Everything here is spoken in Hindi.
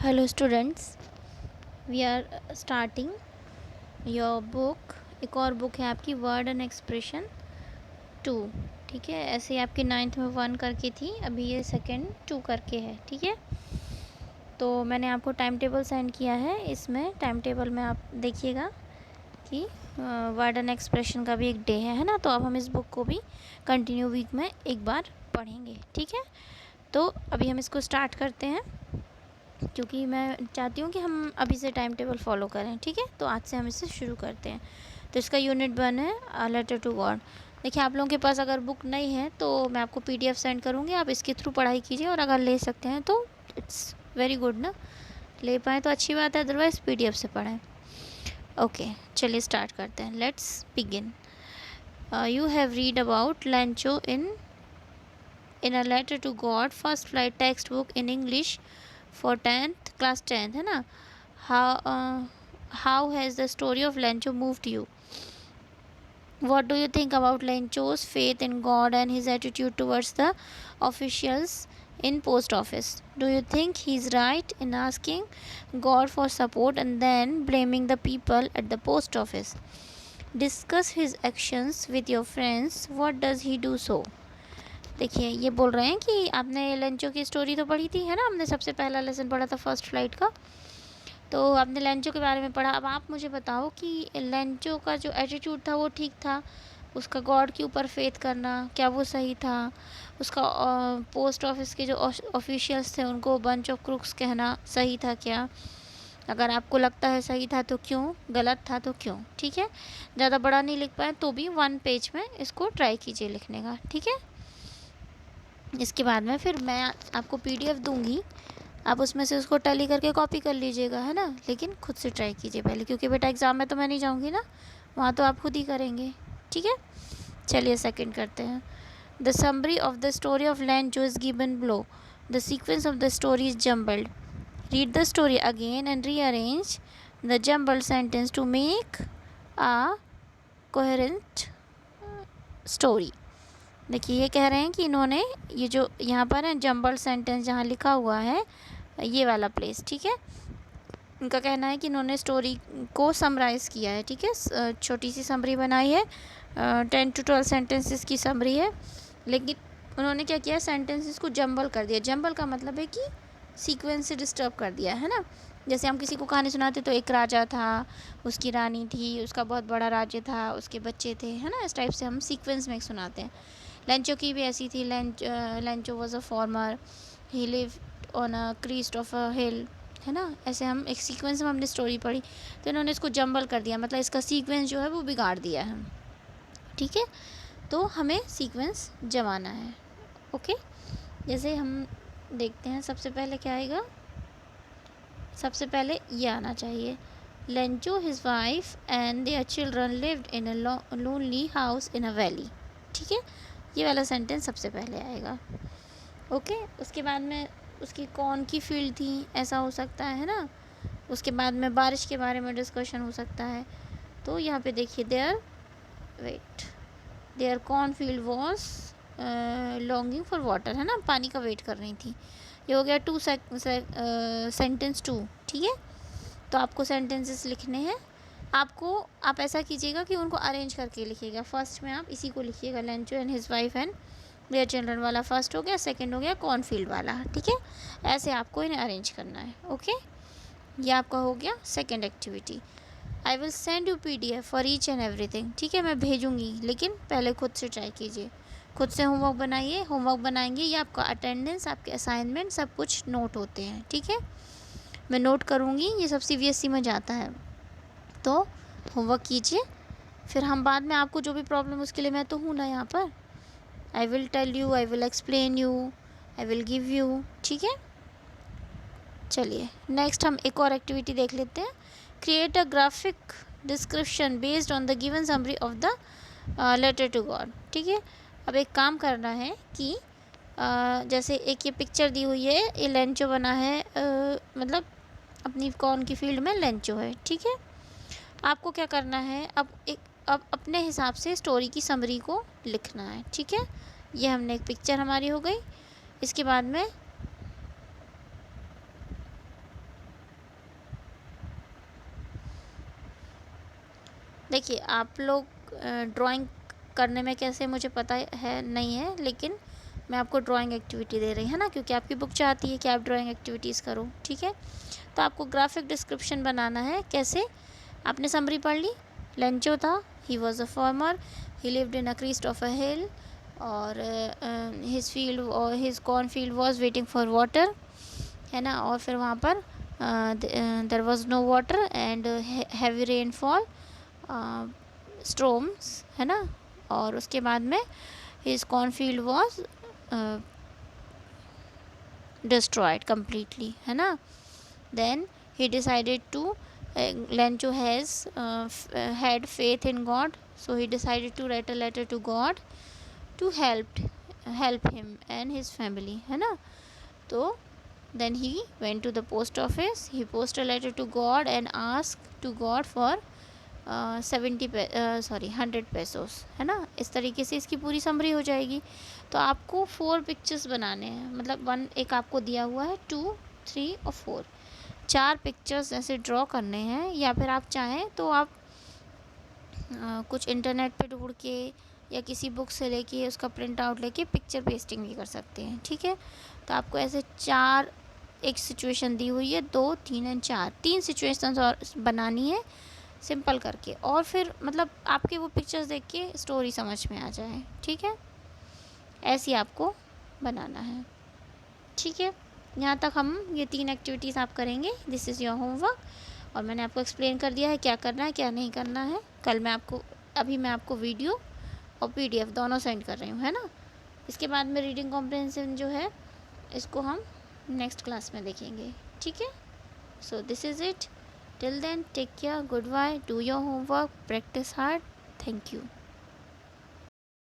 Hello students, we are starting your book. एक और बुक है आपकी वर्ड एंड एक्सप्रेशन 2। ठीक है, ऐसे ही आपकी 9th में 1 करके थी, अभी ये सेकंड 2 करके है। ठीक है, तो मैंने आपको टाइम टेबल सेंड किया है। इसमें टाइम टेबल में आप देखिएगा कि वर्ड एंड एक्सप्रेशन का भी एक डे है ना। तो अब हम इस बुक को भी कंटिन्यू वीक में एक बार पढ़ेंगे। ठीक है, तो अभी हम इसको स्टार्ट करते हैं, क्योंकि मैं चाहती हूँ कि हम अभी से टाइम टेबल फॉलो करें। ठीक है, तो आज से हम इसे शुरू करते हैं। तो इसका यूनिट 1 है अ लेटर टू गॉड। देखिए, आप लोगों के पास अगर बुक नहीं है तो मैं आपको पीडीएफ सेंड करूँगी, आप इसके थ्रू पढ़ाई कीजिए, और अगर ले सकते हैं तो इट्स वेरी गुड ना, ले पाएँ तो अच्छी बात है, अदरवाइज़ पीडीएफ से पढ़ें। ओके, चलिए स्टार्ट करते हैं। Let's begin. You have read about Lencho in a letter to God, first flight text book in English for 10th class 10th, है ना। How has the story of Lencho moved you? What do you think about Lencho's faith in God and his attitude towards the officials in post office? Do you think he's right in asking God for support and then blaming the people at the post office? Discuss his actions with your friends. What does he do so? देखिए, ये बोल रहे हैं कि आपने लेंचो की स्टोरी तो पढ़ी थी, है ना। हमने सबसे पहला लेसन पढ़ा था फर्स्ट फ्लाइट का, तो आपने लेंचो के बारे में पढ़ा। अब आप मुझे बताओ कि लेंचो का जो एटीट्यूड था वो ठीक था, उसका गॉड के ऊपर फेथ करना क्या वो सही था? उसका पोस्ट ऑफिस के जो ऑफिशियल्स थे उनको बंच ऑफ क्रूक्स कहना सही था क्या? अगर आपको लगता है सही था तो क्यों, गलत था तो क्यों? ठीक है, ज़्यादा बड़ा नहीं लिख पाए तो भी 1 पेज में इसको ट्राई कीजिए लिखने का। ठीक है, इसके बाद में फिर मैं आपको पीडीएफ दूंगी, आप उसमें से उसको टैली करके कॉपी कर लीजिएगा, है ना। लेकिन खुद से ट्राई कीजिए पहले, क्योंकि बेटा एग्ज़ाम में तो मैं नहीं जाऊँगी ना, वहाँ तो आप खुद ही करेंगे। ठीक है, चलिए सेकंड करते हैं। The summary of the story of Lencho is given below. The sequence of the story is jumbled. Read the story again and rearrange the jumbled sentence to make a coherent story. देखिए, ये कह रहे हैं कि इन्होंने ये जो यहाँ पर है जम्बल्ड सेंटेंस जहाँ लिखा हुआ है, ये वाला प्लेस, ठीक है, उनका कहना है कि इन्होंने स्टोरी को समराइज़ किया है। ठीक है, छोटी सी समरी बनाई है, 10 to 12 सेंटेंसेस की समरी है, लेकिन उन्होंने क्या किया, सेंटेंसेस को जंबल कर दिया। जंबल का मतलब है कि सीक्वेंस से डिस्टर्ब कर दिया, है ना। जैसे हम किसी को कहानी सुनाते तो एक राजा था, उसकी रानी थी, उसका बहुत बड़ा राज्य था, उसके बच्चे थे, है ना। इस टाइप से हम सीक्वेंस में सुनाते हैं। लेंचो की भी ऐसी थी। Lencho was a farmer, he lived on a crest of a hill, है ना। ऐसे हम एक सीक्वेंस में हमने स्टोरी पढ़ी, तो इन्होंने इसको जंबल कर दिया, मतलब इसका सीक्वेंस जो है वो बिगाड़ दिया है। ठीक है, तो हमें सीक्वेंस जमाना है। ओके, जैसे हम देखते हैं, सबसे पहले क्या आएगा, सबसे पहले ये आना चाहिए, Lencho his wife and their children lived in a lonely house in a valley. ठीक है, ये वाला सेंटेंस सबसे पहले आएगा। ओके, उसके बाद में उसकी कौन की फील्ड थी, ऐसा हो सकता है ना। उसके बाद में बारिश के बारे में डिस्कशन हो सकता है। तो यहाँ पे देखिए, there corn field was longing for water, है ना, पानी का वेट कर रही थी। ये हो गया सेंटेंस 2। ठीक है, तो आपको सेंटेंसेस लिखने हैं। आप ऐसा कीजिएगा कि उनको अरेंज करके लिखिएगा। फर्स्ट में आप इसी को लिखिएगा, Lencho and his wife and their children वाला फर्स्ट हो गया, सेकंड हो गया कॉर्नफील्ड वाला। ठीक है, ऐसे आपको इन्हें अरेंज करना है। ओके, ये आपका हो गया second activity. I will send you PDF for each and everything. ठीक है, मैं भेजूँगी, लेकिन पहले खुद से ट्राई कीजिए, खुद से होमवर्क बनाइए। होमवर्क बनाएंगे, ये आपका अटेंडेंस, आपके असाइनमेंट सब कुछ नोट होते हैं। ठीक है, मैं नोट करूँगी, ये सब सीबीएसई में जाता है, तो होमवर्क कीजिए। फिर हम बाद में आपको जो भी प्रॉब्लम, उसके लिए मैं तो हूँ ना यहाँ पर। I will tell you, I will explain you, I will give you. ठीक है, चलिए नेक्स्ट हम एक और एक्टिविटी देख लेते हैं। Create a graphic description based on the given summary of the letter to God. ठीक है, अब एक काम करना है कि जैसे एक ये पिक्चर दी हुई है, ये लेंचो बना है, मतलब अपनी कौन की फील्ड में लेंचो है। ठीक है, आपको क्या करना है, अब अपने हिसाब से स्टोरी की समरी को लिखना है। ठीक है, ये हमने एक पिक्चर हमारी हो गई। इसके बाद में देखिए आप लोग ड्राइंग करने में कैसे मुझे पता है नहीं है, लेकिन मैं आपको ड्राइंग एक्टिविटी दे रही है ना, क्योंकि आपकी बुक चाहती है कि आप ड्राइंग एक्टिविटीज़ करो, ठीक है। तो आपको ग्राफिक डिस्क्रिप्शन बनाना है। कैसे? आपने समरी पढ़ ली। लेंचो था, he was a farmer, he lived in a crest of a hill, और हिज फील्ड और his corn field was waiting for water, है ना। और फिर वहाँ पर there was no water and heavy rainfall, storms, है ना। और उसके बाद में his corn field was destroyed completely, है ना। then he decided to Lencho has had faith in God, so he decided to write a letter to God to help him and his family, है ना। तो then he went to the post office, he posted a letter to God and asked to God for 100 pesos, है ना। इस तरीके से इसकी पूरी समरी हो जाएगी। तो आपको 4 पिक्चर्स बनाने हैं, मतलब 1 एक आपको दिया हुआ है, 2, 3 और 4, 4 पिक्चर्स ऐसे ड्रॉ करने हैं। या फिर आप चाहें तो आप कुछ इंटरनेट पे ढूंढ के या किसी बुक से लेके उसका प्रिंट आउट लेके पिक्चर पेस्टिंग भी कर सकते हैं, ठीक है। तो आपको ऐसे 4, एक सिचुएशन दी हुई है, 2, 3 एंड 4, 3 सिचुएशंस और बनानी है सिंपल करके, और फिर मतलब आपके वो पिक्चर्स देख के स्टोरी समझ में आ जाए, ठीक है। ऐसे ही आपको बनाना है, ठीक है। यहाँ तक हम ये 3 एक्टिविटीज़ आप करेंगे। दिस इज़ योर होमवर्क, और मैंने आपको एक्सप्लेन कर दिया है क्या करना है क्या नहीं करना है। कल मैं आपको अभी मैं आपको वीडियो और PDF दोनों सेंड कर रही हूँ, है ना। इसके बाद में रीडिंग कॉम्प्रिहेंशन जो है इसको हम नेक्स्ट क्लास में देखेंगे, ठीक है। So this is it, till then take care, good bye, do your homework, practice hard, thank you.